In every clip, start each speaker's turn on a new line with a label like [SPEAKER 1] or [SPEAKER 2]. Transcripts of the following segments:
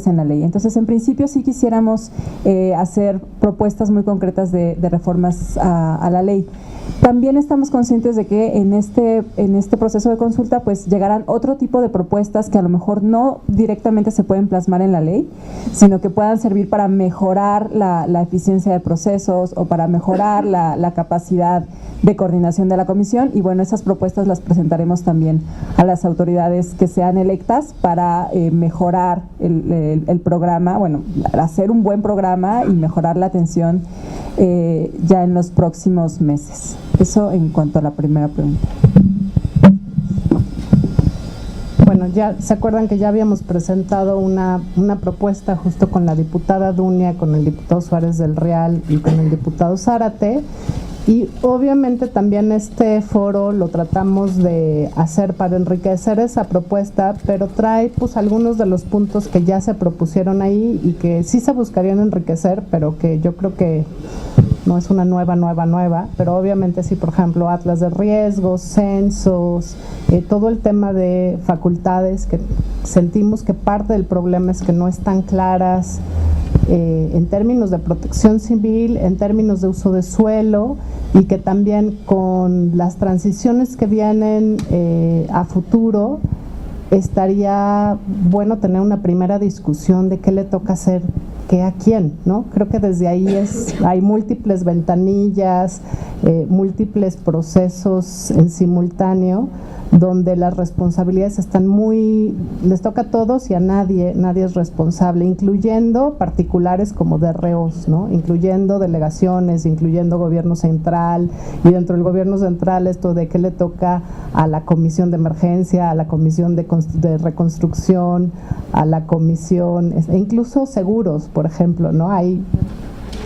[SPEAKER 1] en la ley. Entonces, en principio sí quisiéramos hacer propuestas muy concretas de reformas a la ley. También estamos conscientes de que en este proceso de consulta pues llegarán otro tipo de propuestas que a lo mejor no directamente se pueden plasmar en la ley, sino que puedan servir para mejorar la eficiencia de procesos o para mejorar la capacidad de coordinación de la comisión, y bueno, esas propuestas las presentaremos también a las autoridades que sean electas para mejorar el programa, bueno, hacer un buen programa y mejorar la atención ya en los próximos meses. Eso en cuanto a la primera pregunta.
[SPEAKER 2] Bueno, ya se acuerdan que ya habíamos presentado una propuesta justo con la diputada Dunia, con el diputado Suárez del Real y con el diputado Zárate, y obviamente también este foro lo tratamos de hacer para enriquecer esa propuesta, pero trae pues algunos de los puntos que ya se propusieron ahí y que sí se buscarían enriquecer, pero que yo creo que no es una nueva, pero obviamente sí, por ejemplo, atlas de riesgos, censos, todo el tema de facultades, que sentimos que parte del problema es que no están claras en términos de protección civil, en términos de uso de suelo, y que también con las transiciones que vienen a futuro, estaría bueno tener una primera discusión de qué le toca hacer, qué a quién, ¿no? Creo que desde ahí hay múltiples ventanillas, múltiples procesos en simultáneo, donde las responsabilidades están les toca a todos y a nadie es responsable, incluyendo particulares como DROs, ¿no? Incluyendo delegaciones, incluyendo gobierno central, y dentro del gobierno central esto de qué le toca a la comisión de emergencia, a la comisión de reconstrucción, a la comisión, e incluso seguros, por ejemplo, ¿no? Hay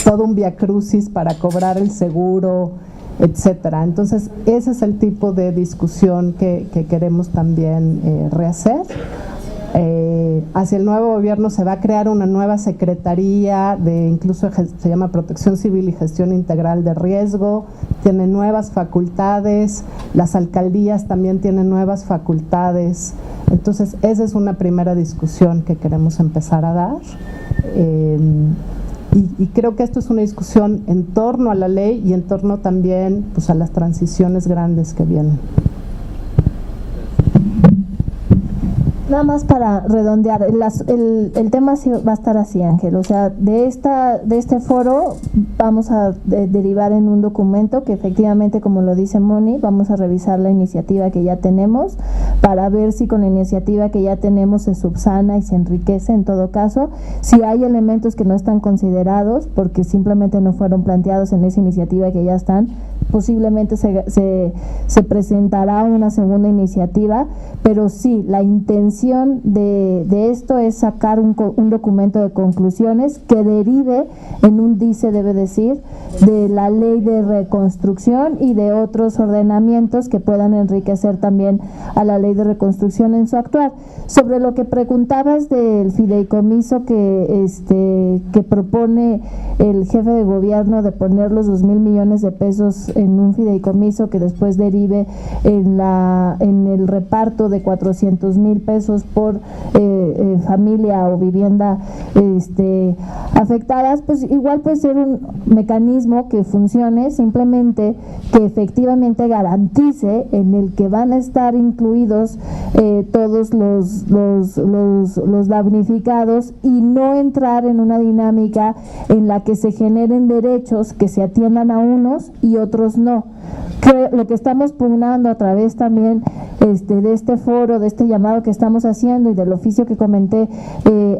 [SPEAKER 2] todo un viacrucis para cobrar el seguro, etcétera. Entonces, ese es el tipo de discusión que queremos también rehacer. Hacia el nuevo gobierno se va a crear una nueva secretaría incluso se llama Protección Civil y Gestión Integral de Riesgo, tiene nuevas facultades, las alcaldías también tienen nuevas facultades. Entonces, esa es una primera discusión que queremos empezar a dar. Y creo que esto es una discusión en torno a la ley y en torno también pues, a las transiciones grandes que vienen.
[SPEAKER 3] Nada más para redondear, el tema sí va a estar así, Ángel, o sea, de este foro vamos a derivar en un documento que efectivamente, como lo dice Moni, vamos a revisar la iniciativa que ya tenemos para ver si con la iniciativa que ya tenemos se subsana y se enriquece en todo caso, si hay elementos que no están considerados porque simplemente no fueron planteados en esa iniciativa que ya están, posiblemente se presentará una segunda iniciativa, pero sí, la intención de esto es sacar un documento de conclusiones que derive en un dice, debe decir, de la ley de reconstrucción y de otros ordenamientos que puedan enriquecer también a la ley de reconstrucción en su actuar. Sobre lo que preguntabas del fideicomiso que propone el jefe de gobierno de poner los 2,000 millones de pesos en un fideicomiso que después derive en el reparto de 400,000 pesos por familia o vivienda afectadas, pues igual puede ser un mecanismo que funcione, simplemente que efectivamente garantice en el que van a estar incluidos todos los damnificados y no entrar en una dinámica en la que se generen derechos que se atiendan a unos y otros no. Que lo que estamos pugnando a través también de este foro, de este llamado que estamos haciendo y del oficio que comenté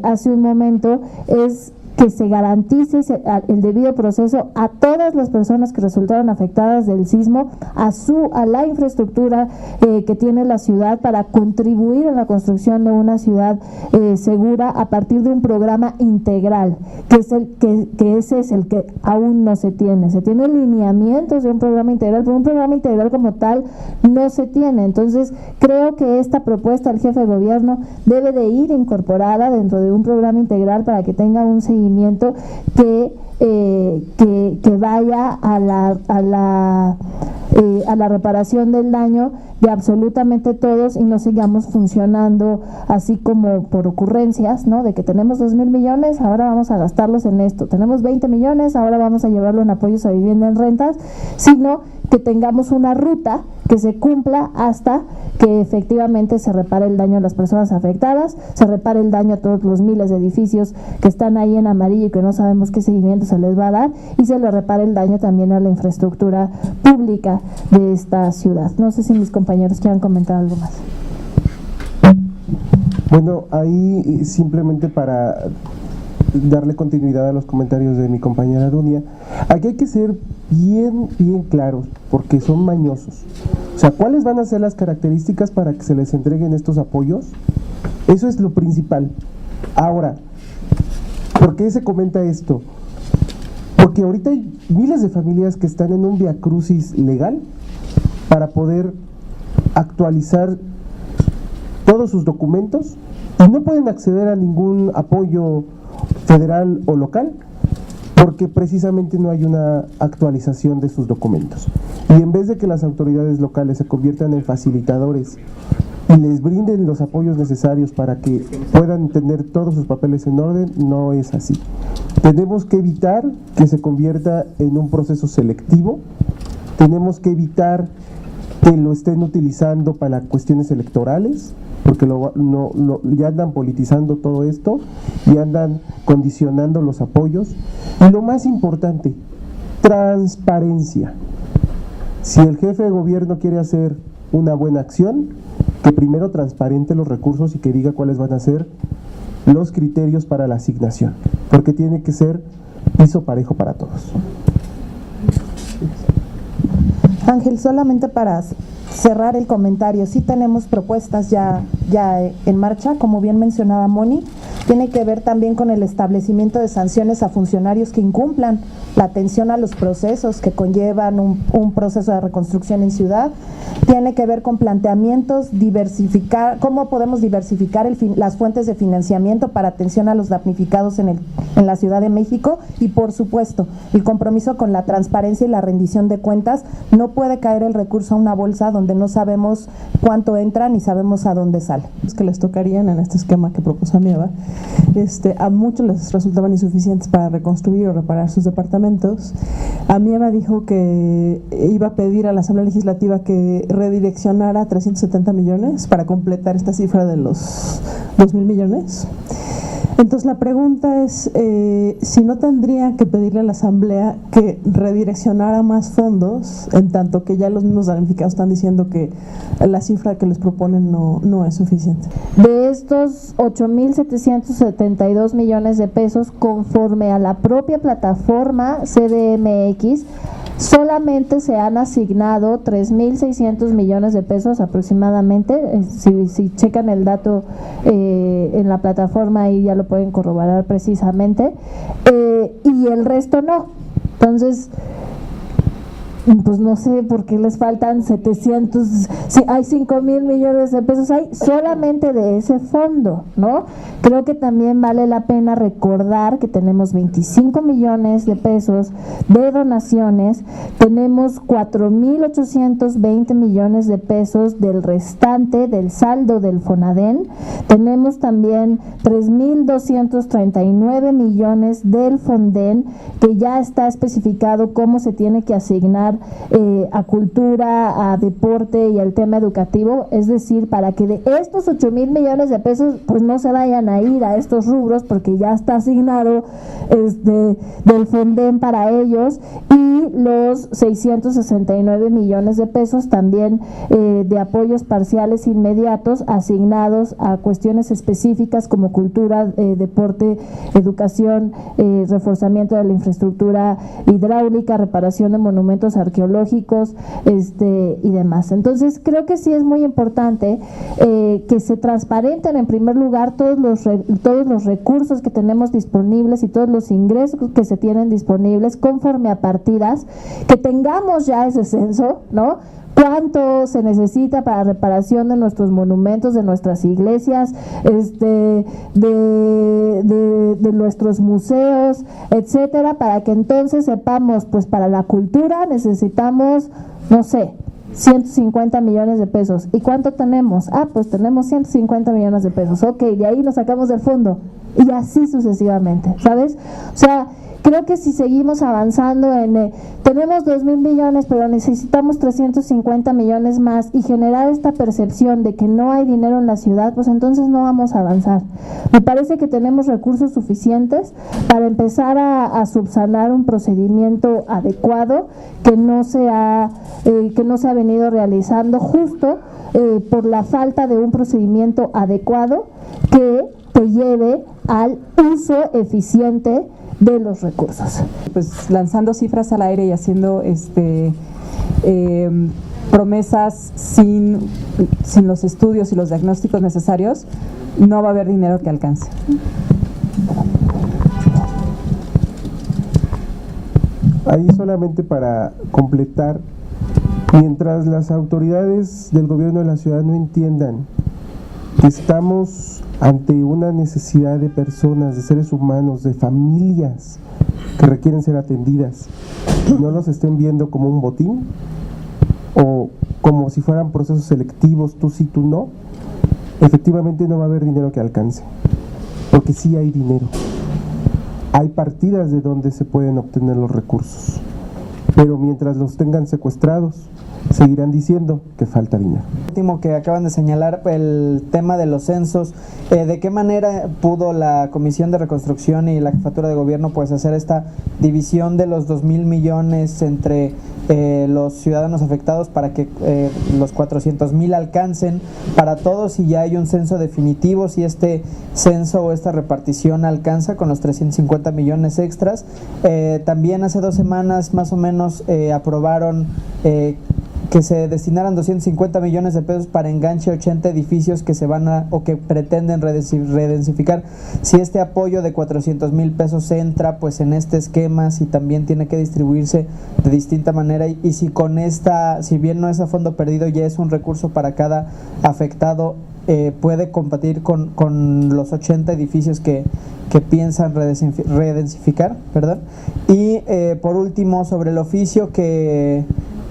[SPEAKER 3] hace un momento, es que se garantice el debido proceso a todas las personas que resultaron afectadas del sismo, a la infraestructura que tiene la ciudad para contribuir a la construcción de una ciudad segura a partir de un programa integral, que ese es el que aún no se tiene. Se tienen lineamientos de un programa integral, pero un programa integral como tal no se tiene. Entonces, creo que esta propuesta del jefe de gobierno debe de ir incorporada dentro de un programa integral para que tenga un seguimiento que que vaya a la reparación del daño de absolutamente todos y no sigamos funcionando así como por ocurrencias, ¿no? De que tenemos 2,000 millones, ahora vamos a gastarlos en esto, tenemos 20 millones, ahora vamos a llevarlo en apoyos a vivienda en rentas, sino que tengamos una ruta que se cumpla hasta que efectivamente se repare el daño a las personas afectadas, se repare el daño a todos los miles de edificios que están ahí en amarillo y que no sabemos qué seguimiento se les va a dar, y se le repare el daño también a la infraestructura pública de esta ciudad. No sé si mis compañeros quieran comentar algo más.
[SPEAKER 4] Bueno, ahí simplemente para darle continuidad a los comentarios de mi compañera Dunia, aquí hay que ser bien claros, porque son mañosos. O sea, ¿cuáles van a ser las características para que se les entreguen estos apoyos? Eso es lo principal. Ahora, ¿por qué se comenta esto? Porque ahorita hay miles de familias que están en un viacrucis legal para poder actualizar todos sus documentos y no pueden acceder a ningún apoyo federal o local porque precisamente no hay una actualización de sus documentos. Y en vez de que las autoridades locales se conviertan en facilitadores y les brinden los apoyos necesarios para que puedan tener todos sus papeles en orden, no es así. Tenemos que evitar que se convierta en un proceso selectivo, tenemos que evitar que lo estén utilizando para cuestiones electorales, porque ya andan politizando todo esto y andan condicionando los apoyos. Y lo más importante, transparencia. Si el jefe de gobierno quiere hacer una buena acción, que primero transparente los recursos y que diga cuáles van a ser los criterios para la asignación, porque tiene que ser piso parejo para todos.
[SPEAKER 5] Ángel, solamente para cerrar el comentario, sí tenemos propuestas ya en marcha, como bien mencionaba Moni, tiene que ver también con el establecimiento de sanciones a funcionarios que incumplan la atención a los procesos que conllevan un proceso de reconstrucción en ciudad, tiene que ver con planteamientos, diversificar, cómo podemos diversificar las fuentes de financiamiento para atención a los damnificados en la Ciudad de México, y por supuesto el compromiso con la transparencia y la rendición de cuentas. No puede caer el recurso a una bolsa donde no sabemos cuánto entra ni sabemos a dónde sale.
[SPEAKER 1] Que les tocarían en este esquema que propuso Amieva, a muchos les resultaban insuficientes para reconstruir o reparar sus departamentos. Amieva dijo que iba a pedir a la Asamblea Legislativa que redireccionara 370 millones para completar esta cifra de los 2,000 millones. Entonces la pregunta es si no tendría que pedirle a la Asamblea que redireccionara más fondos, en tanto que ya los mismos damnificados están diciendo que la cifra que les proponen no es suficiente.
[SPEAKER 3] De estos 8,772 millones de pesos, conforme a la propia plataforma CDMX, solamente se han asignado 3,600 millones de pesos aproximadamente. Si checan el dato en la plataforma, ahí ya lo pueden corroborar precisamente, y el resto no. Entonces, pues no sé por qué les faltan 700, si hay 5,000 millones de pesos ahí solamente de ese fondo, ¿no? Creo que también vale la pena recordar que tenemos 25 millones de pesos de donaciones, tenemos 4,820 millones de pesos del restante del saldo del Fonaden, tenemos también 3,239 millones del Fonden, que ya está especificado cómo se tiene que asignar a cultura, a deporte y al tema educativo, es decir, para que de estos 8,000 millones de pesos pues no se vayan a ir a estos rubros, porque ya está asignado del Fonden para ellos, y los 669 millones de pesos también de apoyos parciales inmediatos asignados a cuestiones específicas como cultura, deporte, educación, reforzamiento de la infraestructura hidráulica, reparación de monumentos arqueológicos y demás. Entonces creo que sí es muy importante que se transparenten en primer lugar todos los recursos que tenemos disponibles y todos los ingresos que se tienen disponibles conforme a partidas, que tengamos ya ese censo, ¿no? cuánto se necesita para reparación de nuestros monumentos, de nuestras iglesias, de nuestros museos, etcétera, para que entonces sepamos, pues para la cultura necesitamos, no sé, 150 millones de pesos. ¿Y cuánto tenemos? Pues tenemos 150 millones de pesos. Ok, de ahí nos sacamos del fondo. Y así sucesivamente, ¿sabes? O sea, creo que si seguimos avanzando tenemos 2,000 millones, pero necesitamos 350 millones más y generar esta percepción de que no hay dinero en la ciudad, pues entonces no vamos a avanzar. Me parece que tenemos recursos suficientes para empezar a subsanar un procedimiento adecuado que no se ha venido realizando justo por la falta de un procedimiento adecuado que te lleve al uso eficiente de los recursos.
[SPEAKER 1] Pues lanzando cifras al aire y haciendo promesas sin los estudios y los diagnósticos necesarios, no va a haber dinero que alcance.
[SPEAKER 4] Ahí solamente para completar, mientras las autoridades del gobierno de la ciudad no entiendan que estamos ante una necesidad de personas, de seres humanos, de familias que requieren ser atendidas, y no los estén viendo como un botín o como si fueran procesos selectivos, tú sí, tú no, efectivamente no va a haber dinero que alcance, porque sí hay dinero. Hay partidas de donde se pueden obtener los recursos, pero mientras los tengan secuestrados, seguirán diciendo que falta dinero.
[SPEAKER 6] Último que acaban de señalar, el tema de los censos, ¿de qué manera pudo la Comisión de Reconstrucción y la Jefatura de Gobierno pues hacer esta división de los 2,000 millones entre los ciudadanos afectados para que los 400,000 alcancen para todos y ya hay un censo definitivo, si este censo o esta repartición alcanza con los 350 millones extras? También hace 2 semanas más o menos aprobaron que se destinaran 250 millones de pesos para enganche a 80 edificios que se van o que pretenden redensificar. Si este apoyo de 400,000 pesos entra pues en este esquema, si también tiene que distribuirse de distinta manera y si con si bien no es a fondo perdido, ya es un recurso para cada afectado, puede combatir con los 80 edificios que piensan redensificar, ¿verdad? Y por último, sobre el oficio que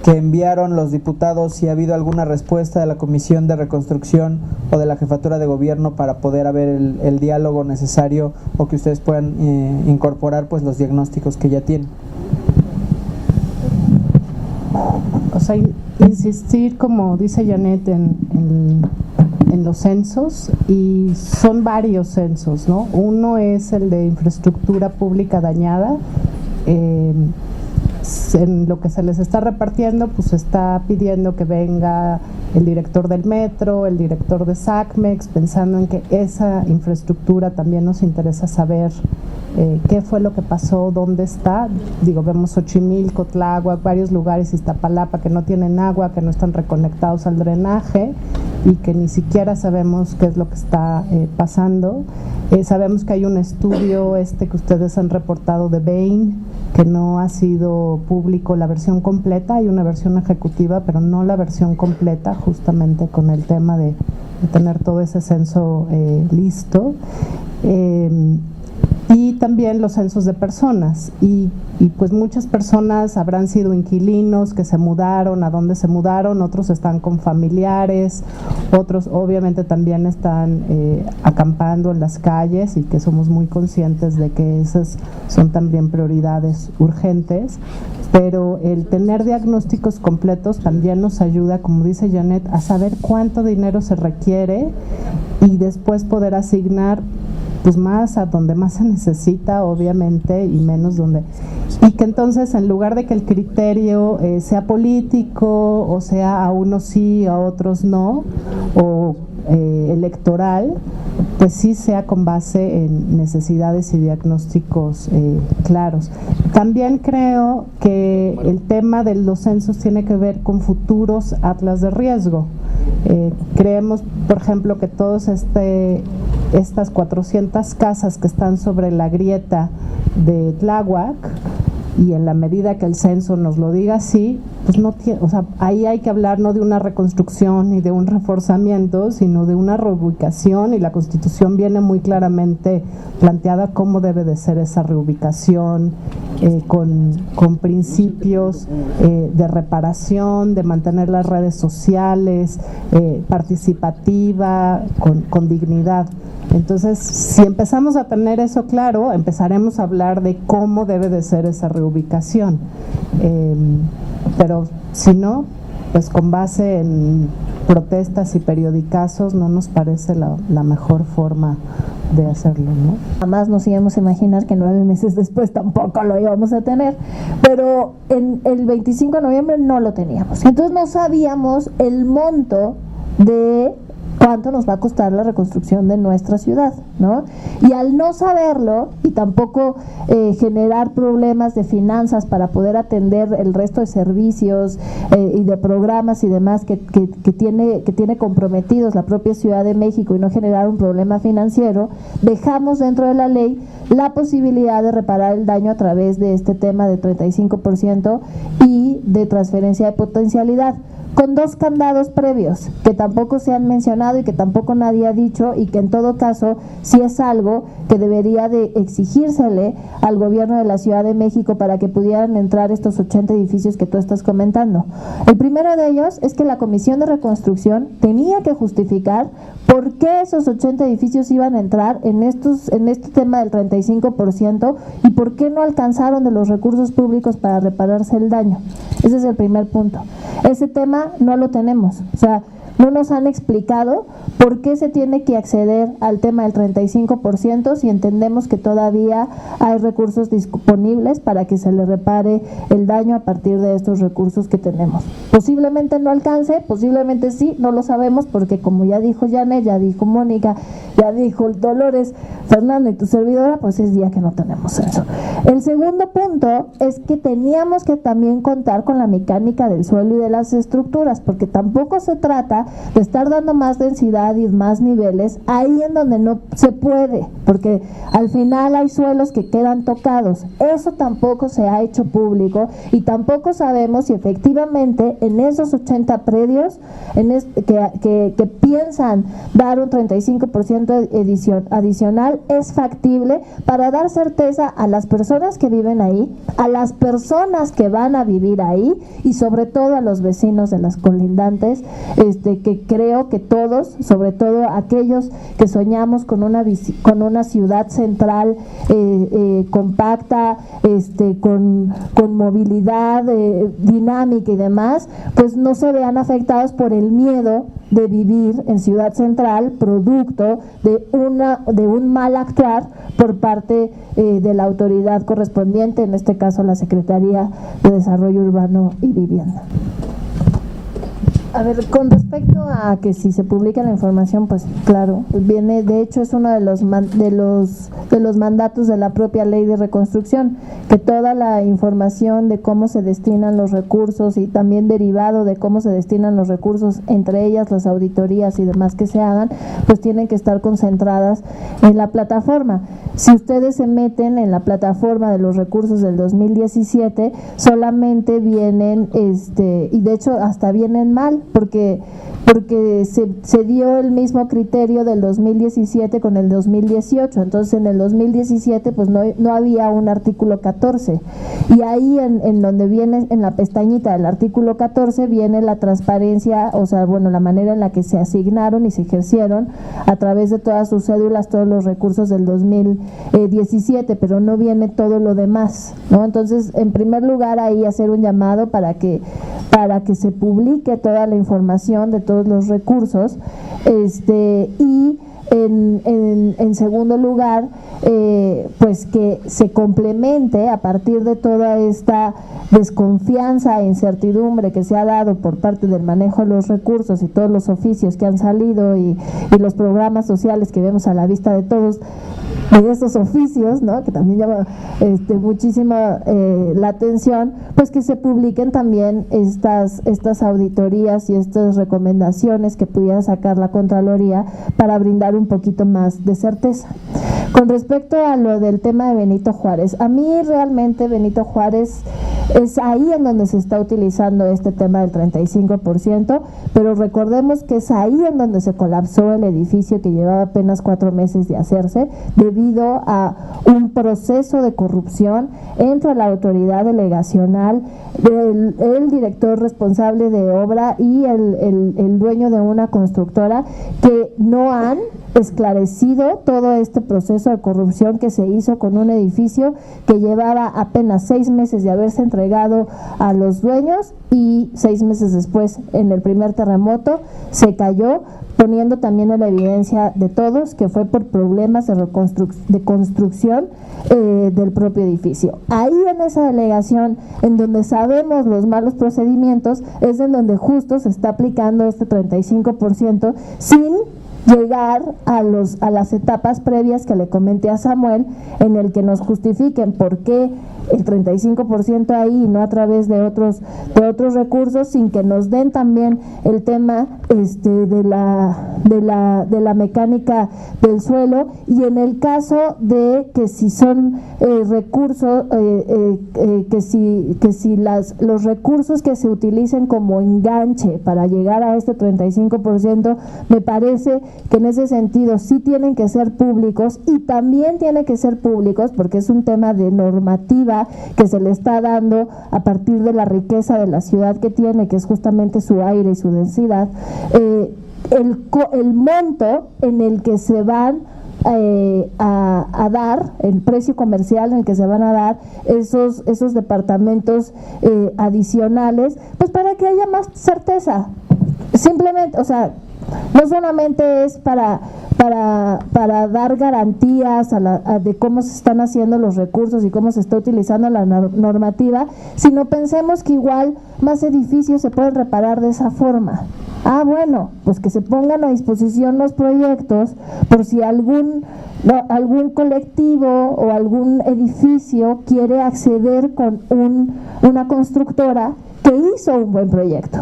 [SPEAKER 6] enviaron los diputados, si ha habido alguna respuesta de la Comisión de Reconstrucción o de la Jefatura de Gobierno para poder haber el diálogo necesario o que ustedes puedan incorporar pues los diagnósticos que ya tienen.
[SPEAKER 2] O sea, insistir, como dice Janet, en los censos, y son varios censos, ¿no? Uno es el de infraestructura pública dañada. En lo que se les está repartiendo, pues se está pidiendo que venga el director del metro, el director de SACMEX, pensando en que esa infraestructura también nos interesa saber qué fue lo que pasó, dónde está. Digo, vemos Xochimilco, Tláhuac, varios lugares, Iztapalapa, que no tienen agua, que no están reconectados al drenaje y que ni siquiera sabemos qué es lo que está pasando. Sabemos que hay un estudio que ustedes han reportado de Bain, que no ha sido público la versión completa, hay una versión ejecutiva, pero no la versión completa, justamente con el tema de tener todo ese censo listo. Y también los censos de personas y pues muchas personas habrán sido inquilinos que se mudaron, a dónde se mudaron, otros están con familiares, otros obviamente también están acampando en las calles y que somos muy conscientes de que esas son también prioridades urgentes, pero el tener diagnósticos completos también nos ayuda, como dice Janet, a saber cuánto dinero se requiere y después poder asignar pues más a donde más se necesita, obviamente, y menos donde, y que entonces en lugar de que el criterio sea político o sea a unos sí, a otros no, o electoral, pues sí sea con base en necesidades y diagnósticos claros. También creo que el tema de los censos tiene que ver con futuros atlas de riesgo. Creemos, por ejemplo, que todos estas 400 casas que están sobre la grieta de Tláhuac y en la medida que el censo nos lo diga así, pues no tiene, o sea, ahí hay que hablar no de una reconstrucción ni de un reforzamiento, sino de una reubicación, y la Constitución viene muy claramente planteada cómo debe de ser esa reubicación, con principios de reparación, de mantener las redes sociales, participativa, con dignidad. Entonces, si empezamos a tener eso claro, empezaremos a hablar de cómo debe de ser esa reubicación. Pero si no, pues con base en protestas y periodicazos no nos parece la mejor forma de hacerlo, ¿no?
[SPEAKER 3] Jamás nos íbamos a imaginar que 9 meses después tampoco lo íbamos a tener, pero en el 25 de noviembre no lo teníamos. Entonces no sabíamos el monto de cuánto nos va a costar la reconstrucción de nuestra ciudad, ¿no? Y al no saberlo y tampoco generar problemas de finanzas para poder atender el resto de servicios y de programas y demás que tiene comprometidos la propia Ciudad de México, y no generar un problema financiero, dejamos dentro de la ley la posibilidad de reparar el daño a través de este tema de 35% y de transferencia de potencialidad, con 2 candados previos que tampoco se han mencionado y que tampoco nadie ha dicho, y que en todo caso sí es algo que debería de exigírsele al gobierno de la Ciudad de México para que pudieran entrar estos 80 edificios que tú estás comentando. El primero de ellos es que la Comisión de Reconstrucción tenía que justificar por qué esos 80 edificios iban a entrar en este tema del 35% y por qué no alcanzaron de los recursos públicos para repararse el daño. Ese es el primer punto. Ese tema no lo tenemos, o sea, no nos han explicado por qué se tiene que acceder al tema del 35% si entendemos que todavía hay recursos disponibles para que se le repare el daño a partir de estos recursos que tenemos. Posiblemente no alcance, posiblemente sí, no lo sabemos, porque como ya dijo Janet, ya dijo Mónica, ya dijo Dolores, Fernando y tu servidora, pues es día que no tenemos eso. El segundo punto es que teníamos que también contar con la mecánica del suelo y de las estructuras, porque tampoco se trata de estar dando más densidad y más niveles ahí en donde no se puede, porque al final hay suelos que quedan tocados. Eso tampoco se ha hecho público, y tampoco sabemos si efectivamente en esos 80 predios que piensan dar un 35% adicional es factible para dar certeza a las personas que viven ahí, a las personas que van a vivir ahí, y sobre todo a los vecinos de las colindantes, que creo que todos, sobre todo aquellos que soñamos con una ciudad central compacta, con movilidad dinámica y demás, pues no se vean afectados por el miedo de vivir en Ciudad Central, producto de un mal actuar por parte de la autoridad correspondiente, en este caso la Secretaría de Desarrollo Urbano y Vivienda. A ver, con respecto a que si se publica la información, pues claro, viene, de hecho es uno de los mandatos de la propia ley de reconstrucción, que toda la información de cómo se destinan los recursos y también derivado de cómo se destinan los recursos, entre ellas las auditorías y demás que se hagan, pues tienen que estar concentradas en la plataforma. Si ustedes se meten en la plataforma de los recursos del 2017, solamente vienen, y de hecho hasta vienen mal, porque se dio el mismo criterio del 2017 con el 2018, entonces en el 2017 pues no había un artículo 14, y ahí en donde viene, en la pestañita del artículo 14 viene la transparencia, o sea, bueno, la manera en la que se asignaron y se ejercieron a través de todas sus cédulas todos los recursos del 2017, pero no viene todo lo demás, ¿no? Entonces, en primer lugar, ahí hacer un llamado para que se publique toda la información de todos los recursos, y en segundo lugar, pues que se complemente a partir de toda esta desconfianza e incertidumbre que se ha dado por parte del manejo de los recursos y todos los oficios que han salido y los programas sociales que vemos a la vista de todos, de estos oficios, ¿no?, que también llama muchísima la atención, pues que se publiquen también estas auditorías y estas recomendaciones que pudiera sacar la Contraloría para brindar un poquito más de certeza. Con respecto a lo del tema de Benito Juárez, a mí realmente Benito Juárez es ahí en donde se está utilizando este tema del 35%, pero recordemos que es ahí en donde se colapsó el edificio que llevaba apenas 4 meses de hacerse debido a un proceso de corrupción entre la autoridad delegacional, el director responsable de obra y el dueño de una constructora, que no han esclarecido todo este proceso de corrupción que se hizo con un edificio que llevaba apenas 6 meses de haberse entregado a los dueños, y 6 meses después, en el primer terremoto, se cayó, poniendo también en la evidencia de todos que fue por problemas de construcción del propio edificio. Ahí en esa delegación, en donde sabemos los malos procedimientos, es en donde justo se está aplicando este 35% sin llegar a las etapas previas que le comenté a Samuel, en el que nos justifiquen por qué el 35% ahí y no a través de otros recursos, sin que nos den también el tema de la mecánica del suelo, y en el caso de que si son recursos que si los recursos que se utilicen como enganche para llegar a este 35%, me parece que en ese sentido sí tienen que ser públicos, y también tiene que ser públicos porque es un tema de normativa que se le está dando a partir de la riqueza de la ciudad que tiene, que es justamente su aire y su densidad, el monto en el que se van a dar, el precio comercial en el que se van a dar esos departamentos adicionales, pues para que haya más certeza. Simplemente, o sea, no solamente es para dar garantías de cómo se están haciendo los recursos y cómo se está utilizando la normativa, sino pensemos que igual más edificios se pueden reparar de esa forma. Bueno, pues que se pongan a disposición los proyectos por si algún colectivo o algún edificio quiere acceder con una constructora que hizo un buen proyecto,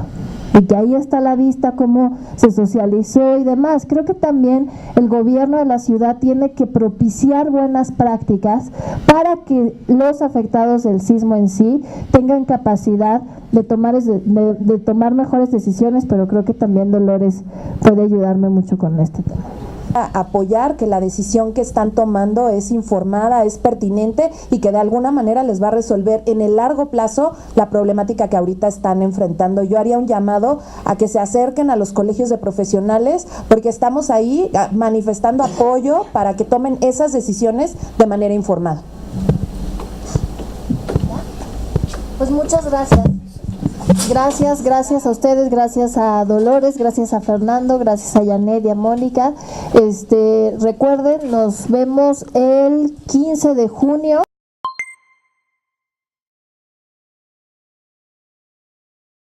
[SPEAKER 3] y que ahí está a la vista cómo se socializó y demás. Creo que también el gobierno de la ciudad tiene que propiciar buenas prácticas para que los afectados del sismo en sí tengan capacidad de tomar mejores decisiones, pero creo que también Dolores puede ayudarme mucho con este tema.
[SPEAKER 7] Apoyar que la decisión que están tomando es informada, es pertinente y que de alguna manera les va a resolver en el largo plazo la problemática que ahorita están enfrentando. Yo haría un llamado a que se acerquen a los colegios de profesionales, porque estamos ahí manifestando apoyo para que tomen esas decisiones de manera informada.
[SPEAKER 3] Pues muchas gracias. Gracias a ustedes, gracias a Dolores, gracias a Fernando, gracias a Janet y a Mónica. Recuerden, nos vemos el 15 de junio.